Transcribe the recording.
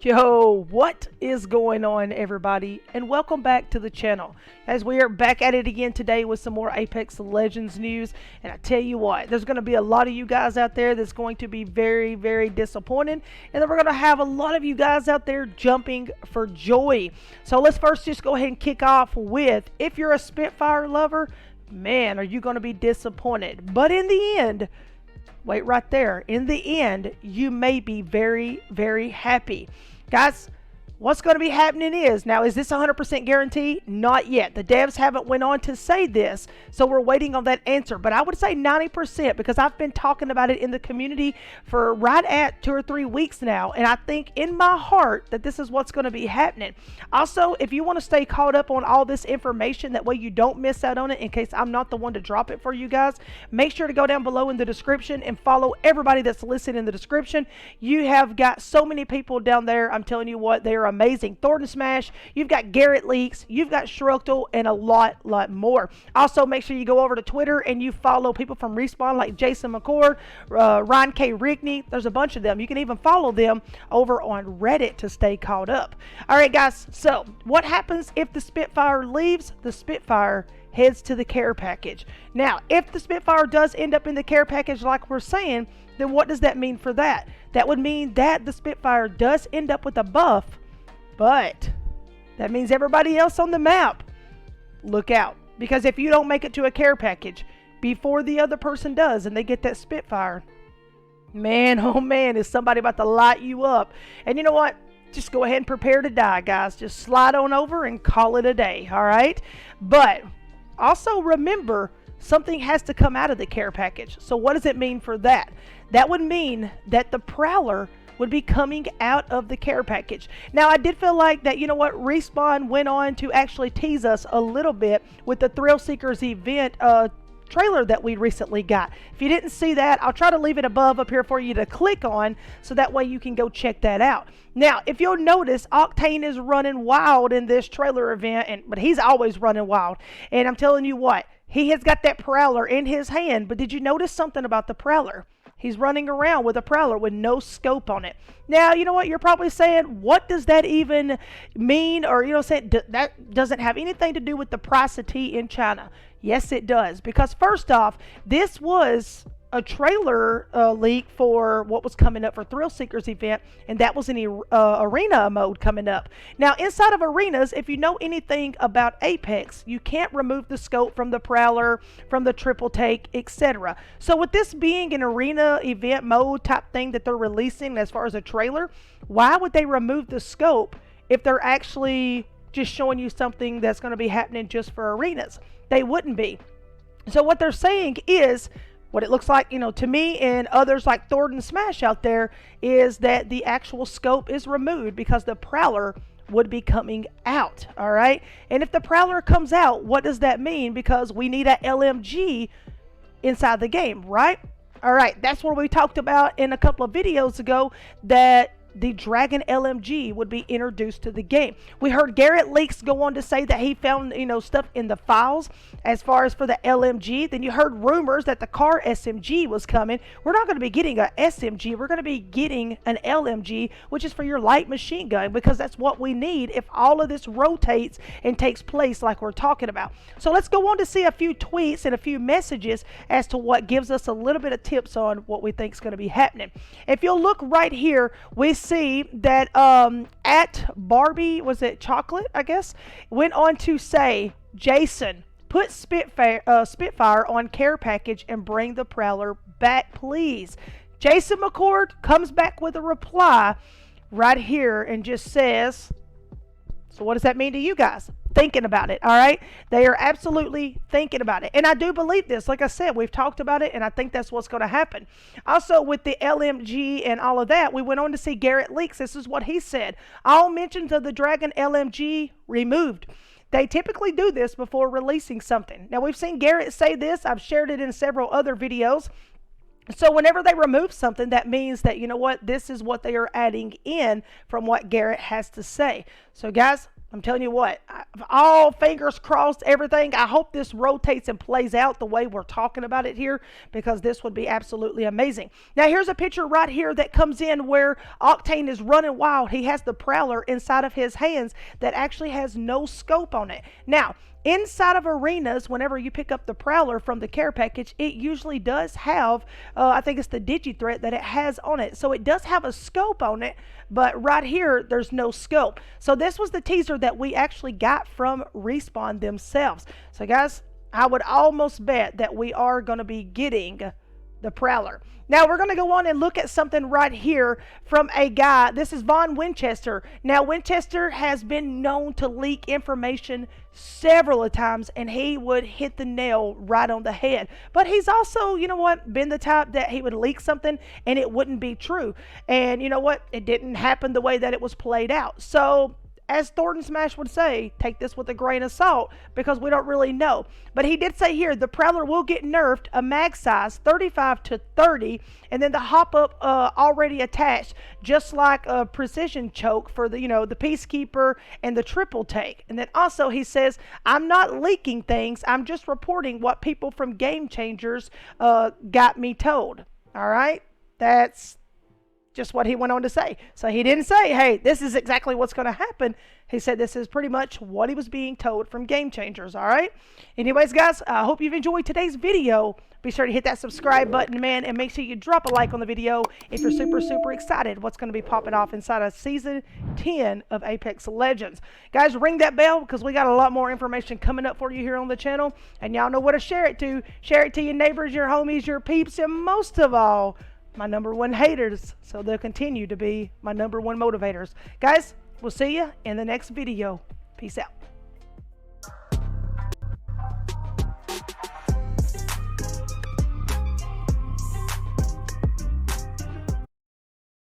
Yo, what is going on, everybody? And welcome back to the channel. As we are back at it again today with some more Apex Legends news. And I tell you what, there's going to be a lot of you guys out there that's going to be very, very disappointed. And then we're going to have a lot of you guys out there jumping for joy. So let's first just go ahead and kick off with, if you're a Spitfire lover, man, are you going to be disappointed. But in the end, wait right there. In the end, you may be very, very happy. Guys, what's going to be happening is, now is this 100% guarantee? Not yet. The devs haven't went on to say this, so we're waiting on that answer. But I would say 90% because I've been talking about it in the community for right at 2 or 3 weeks now. And I think in my heart that this is what's going to be happening. Also, if you want to stay caught up on all this information, that way you don't miss out on it in case I'm not the one to drop it for you guys, make sure to go down below in the description and follow everybody that's listed in the description. You have got so many people down there. I'm telling you what, they are amazing. Thornton Smash, you've got Garrett Leaks, you've got Shructal, and a lot more. Also, make sure you go over to Twitter and you follow people from Respawn like Jason McCord, Ryan K. Rigney. There's a bunch of them. You can even follow them over on Reddit to stay caught up. All right, guys. So, what happens if the Spitfire leaves? The Spitfire heads to the care package. Now, if the Spitfire does end up in the care package like we're saying, then what does that mean for that? That would mean that the Spitfire does end up with a buff, but that means everybody else on the map, look out. Because if you don't make it to a care package before the other person does and they get that Spitfire, man, oh man, is somebody about to light you up. And you know what? Just go ahead and prepare to die, guys. Just slide on over and call it a day, all right? But also remember, something has to come out of the care package. So what does it mean for that? That would mean that the Prowler would be coming out of the care package. Now, I did feel like that, you know what, Respawn went on to actually tease us a little bit with the Thrill Seekers event trailer that we recently got. If you didn't see that, I'll try to leave it above up here for you to click on, so that way you can go check that out. Now, if you'll notice, Octane is running wild in this trailer event, but he's always running wild. And I'm telling you what, he has got that Prowler in his hand, but did you notice something about the Prowler? He's running around with a Prowler with no scope on it. Now, you know what? You're probably saying, what does that even mean? Or, you know, saying that doesn't have anything to do with the price of tea in China. Yes, it does. Because first off, this was a trailer leak for what was coming up for Thrill Seekers event, and that was an arena mode coming up. Now, inside of arenas, if you know anything about Apex, you can't remove the scope from the Prowler, from the triple take, etc. So with this being an arena event mode type thing that they're releasing as far as a trailer, why would they remove the scope if they're actually just showing you something that's going to be happening just for arenas? They wouldn't be. So what they're saying is, what it looks like, you know, to me and others like Thornton Smash out there, is that the actual scope is removed because the Prowler would be coming out, all right? And if the Prowler comes out, what does that mean? Because we need a LMG inside the game, right? All right, that's what we talked about in a couple of videos ago, that the Dragon LMG would be introduced to the game. We heard Garrett Leaks go on to say that he found, you know, stuff in the files as far as for the LMG. Then you heard rumors that the car SMG was coming. We're not going to be getting a SMG. We're going to be getting an LMG, which is for your light machine gun, because that's what we need if all of this rotates and takes place like we're talking about. So let's go on to see a few tweets and a few messages as to what gives us a little bit of tips on what we think is going to be happening. If you'll look right here, we see that at Barbie, was it Chocolate, I guess, went on to say, Jason, put Spitfire on care package and bring the Prowler back, please. Jason McCord comes back with a reply right here and just says, so what does that mean to you guys? Thinking about it, all right? They are absolutely thinking about it. And I do believe this. Like I said, we've talked about it, and I think that's what's going to happen. Also, with the LMG and all of that, we went on to see Garrett Leaks. This is what he said. All mentions of the Dragon LMG removed. They typically do this before releasing something. Now, we've seen Garrett say this. I've shared it in several other videos. So whenever they remove something, that means that, you know what, this is what they are adding in from what Garrett has to say. So guys, I'm telling you what, all fingers crossed, everything. I hope this rotates and plays out the way we're talking about it here, because this would be absolutely amazing. Now, here's a picture right here that comes in where Octane is running wild. He has the Prowler inside of his hands that actually has no scope on it. Now, inside of arenas, whenever you pick up the Prowler from the care package, it usually does have, I think it's the Digi Threat that it has on it. So it does have a scope on it, but right here, there's no scope. So this was the teaser that we actually got from Respawn themselves. So guys, I would almost bet that we are going to be getting the Prowler. Now we're going to go on and look at something right here from a guy. This is Von Winchester. Now Winchester has been known to leak information several times, and he would hit the nail right on the head. But he's also, you know what, been the type that he would leak something and it wouldn't be true. And you know what, it didn't happen the way that it was played out. So as Thornton Smash would say, take this with a grain of salt, because we don't really know. But he did say here, the Prowler will get nerfed a mag size 35 to 30, and then the hop up already attached, just like a precision choke for the, you know, the Peacekeeper and the triple take. And then also he says, I'm not leaking things, I'm just reporting what people from Game Changers got me told. All right, that's just what he went on to say. So he didn't say, hey, this is exactly what's going to happen. He said this is pretty much what he was being told from Game Changers. All right. Anyways, guys, I hope you've enjoyed today's video. Be sure to hit that subscribe button, man, and make sure you drop a like on the video if you're super excited what's going to be popping off inside of Season 10 of Apex Legends. Guys, ring that bell, because we got a lot more information coming up for you here on the channel. And y'all know where to share it to. Share it to your neighbors, your homies, your peeps, and most of all, my #1 haters, so they'll continue to be my #1 motivators. Guys, we'll see you in the next video. Peace out.